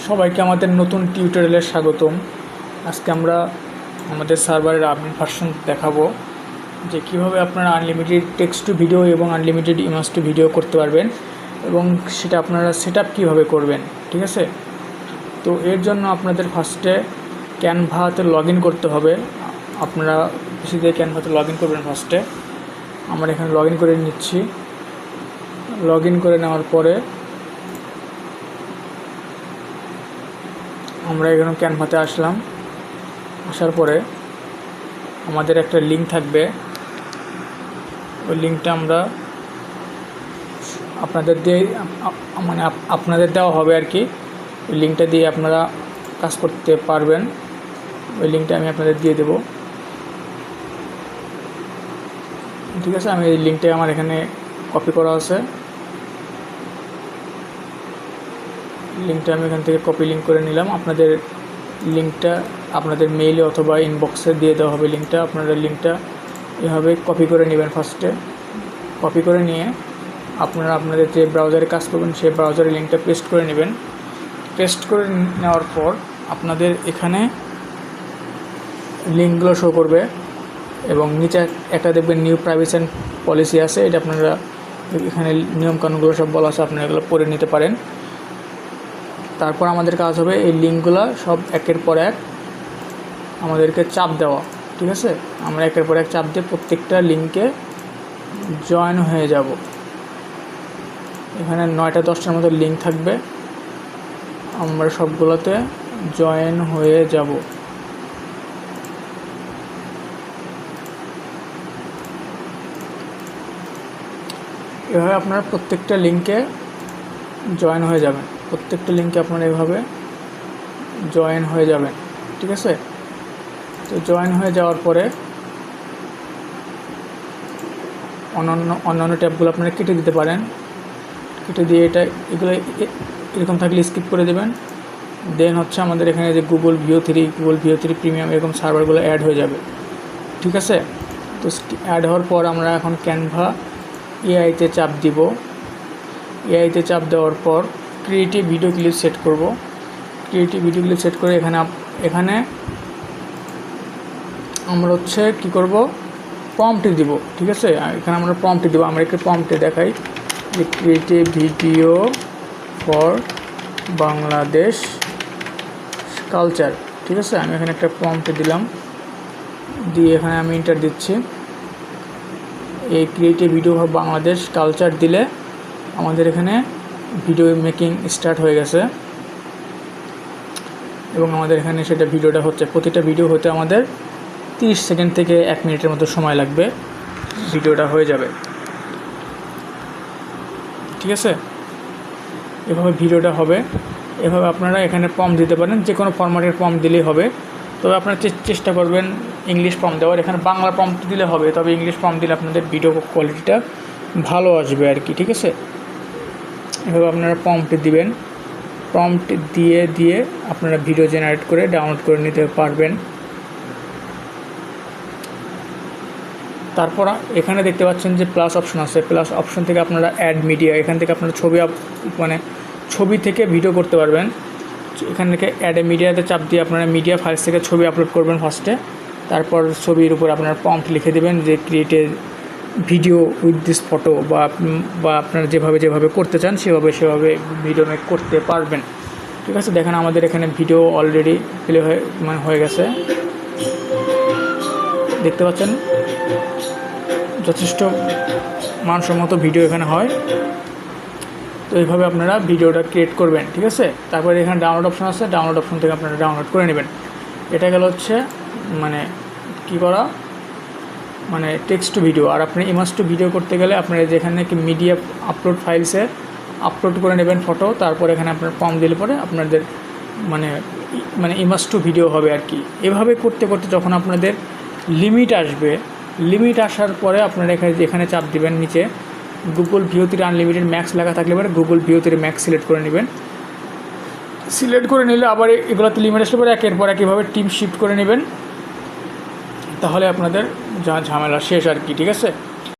সবাইকে আমাদের নতুন টিউটোরিয়ালে স্বাগতম। আজকে আমরা আমাদের সার্ভারের আপডেট ভার্সন দেখাবো যে কিভাবে আপনারা আনলিমিটেড টেক্সট টু ভিডিও এবং আনলিমিটেড ইমেজ টু ভিডিও করতে পারবেন এবং সেটা আপনারা সেটআপ কিভাবে করবেন। ঠিক আছে, তো এর জন্য আপনাদের ফার্স্টে ক্যানভাতে লগ ইন করতে হবে। আপনারা পিসি দিয়ে ক্যানভাতে লগ ইন করবেন। ফার্স্টে আমরা এখানে লগ ইন করে নিচ্ছি। লগ ইন করে নেওয়ার পরে আমরা এখানে ক্যানভাতে আসলাম। আসার পরে আমাদের একটা লিঙ্ক থাকবে, ওই লিঙ্কটা আমরা আপনাদের দেওয়া হবে আর কি। ওই লিঙ্কটা দিয়ে আপনারা কাজ করতে পারবেন। ওই লিঙ্কটা আমি আপনাদের দিয়ে দেব। ঠিক আছে, আমি এই লিঙ্কটা আমার এখানে কপি করা আছে। লিঙ্কটা আমি এখান থেকে কপি লিঙ্ক করে নিলাম। আপনাদের লিঙ্কটা আপনাদের মেইলে অথবা ইনবক্সে দিয়ে দেওয়া হবে লিঙ্কটা। আপনারা লিঙ্কটা এভাবে কপি করে নেবেন। ফার্স্টে কপি করে নিয়ে আপনারা আপনাদের যে ব্রাউজারে কাজ করবেন সেই ব্রাউজারে লিঙ্কটা পেস্ট করে নেবেন। পেস্ট করে নেওয়ার পর আপনাদের এখানে লিঙ্কগুলো শো করবে এবং নিচে একটা দেখবেন নিউ প্রাইভেসি অ্যান্ড পলিসি আছে। এটা আপনারা এখানে নিয়মকানুনগুলো সব বলা আছে, আপনারা এগুলো পড়ে নিতে পারেন। তারপর আমাদের কাজ হবে এই লিঙ্কগুলো সব একের পর এক আমাদেরকে চাপ দেওয়া। ঠিক আছে, আমরা একের পর এক চাপ দিয়ে প্রত্যেকটা লিঙ্কে জয়েন হয়ে যাব। এখানে 9টা 10টার মতো লিঙ্ক থাকবে, আমরা সবগুলোতে জয়েন হয়ে যাব। এভাবে আপনারা প্রত্যেকটা লিঙ্কে জয়েন হয়ে যাবেন। প্রত্যেকটা লিঙ্কে আপনারা এভাবে জয়েন হয়ে যাবেন। ঠিক আছে, তো জয়েন হয়ে যাওয়ার পরে অন্যান্য ট্যাবগুলো আপনারা কেটে দিতে পারেন। কেটে দিয়ে এগুলো এরকম থাকলে স্কিপ করে দেবেন। দেন হচ্ছে আমাদের এখানে যে গুগল ভিও 3 প্রিমিয়াম এরকম সার্ভারগুলো অ্যাড হয়ে যাবে। ঠিক আছে, তো অ্যাড হওয়ার পর আমরা এখন ক্যানভা এআইতে চাপ দিব। এআইতে চাপ দেওয়ার পর ক্রিয়েটিভ ভিডিও ক্লিপ সেট করব। ক্রিয়েটিভ ভিডিও ক্লিপ সেট করে এখানে আমরা হচ্ছে কী করব, প্রম্পট দিব। ঠিক আছে, এখানে আমরা প্রম্পট দিব। আমরা একটু প্রম্পটে দেখাই যে creative video for Bangladesh culture. ঠিক আছে, আমি এখানে একটা প্রম্পট দিলাম, দিয়ে এখানে আমি এন্টার দিচ্ছি। এই creative video for Bangladesh culture দিলে আমাদের এখানে ভিডিও মেকিং স্টার্ট হয়ে গেছে এবং আমাদের এখানে সেটা ভিডিওটা হচ্ছে। প্রতিটা ভিডিও হতে আমাদের 30 সেকেন্ড থেকে 1 মিনিটের মতো সময় লাগবে, ভিডিওটা হয়ে যাবে। ঠিক আছে, এভাবে ভিডিওটা হবে। এভাবে আপনারা এখানে প্রম্পট দিতে পারেন, যে কোনো ফরম্যাটের প্রম্পট দিলেই হবে। তবে আপনারা চেষ্টা করবেন ইংলিশ প্রম্পট দেওয়ার। এখানে বাংলা প্রম্পট দিলে হবে, তবে ইংলিশ প্রম্পট দিলে আপনাদের ভিডিও কোয়ালিটিটা ভালো আসবে আর কি। ঠিক আছে, এভাবে আপনারা প্রম্পট দিবেন। প্রম্পট দিয়ে আপনারা ভিডিও জেনারেট করে ডাউনলোড করে নিতে পারবেন। তারপর এখানে দেখতে পাচ্ছেন যে প্লাস অপশন আছে। প্লাস অপশন থেকে আপনারা অ্যাড মিডিয়া, এখান থেকে আপনারা ছবি থেকে ভিডিও করতে পারবেন। এখান থেকে অ্যাড এ মিডিয়াতে চাপ দিয়ে আপনারা মিডিয়া ফাইলস থেকে ছবি আপলোড করবেন ফার্স্টে। তারপর ছবির উপর আপনারা প্রম্পট লিখে দেবেন যে create a video with this photo, বা আপনারা যেভাবে করতে চান সেভাবে ভিডিও মেক করতে পারবেন। ঠিক আছে, দেখেন আমাদের এখানে ভিডিও অলরেডি প্লে হয়ে গেছে, দেখতে পাচ্ছেন। যথেষ্ট মানসম্মত ভিডিও এখানে হয়। তো এইভাবে আপনারা ভিডিওটা ক্রিয়েট করবেন। ঠিক আছে, তারপরে এখানে ডাউনলোড অপশন আছে, ডাউনলোড অপশন থেকে আপনারা ডাউনলোড করে নেবেন। এটা গেল হচ্ছে টেক্সট টু ভিডিও। আর আপনি ইমেজ টু ভিডিও করতে গেলে আপনারা যেখানে কি মিডিয়া আপলোড ফাইলসে আপলোড করে নেবেন ফটো। তারপর এখানে আপনার প্রম্পট দিলে পরে আপনাদের ইমেজ টু ভিডিও হবে আর কি। এভাবে করতে যখন আপনাদের লিমিট আসবে, লিমিট আসার পরে আপনারা এখানে চাপ দিবেন। নিচে গুগল ভিও 3 আনলিমিটেড ম্যাক্স লেখা থাকলে পরে গুগল ভিও 3 ম্যাক্স সিলেক্ট করে নেবেন। সিলেক্ট করে নিলে আবার এগুলোতে লিমিট আসলে পরে একের পর একইভাবে টিম শিফট করে নেবেন। তাহলে আপনাদের ঝামেলা শেষ আর কি। ঠিক আছে।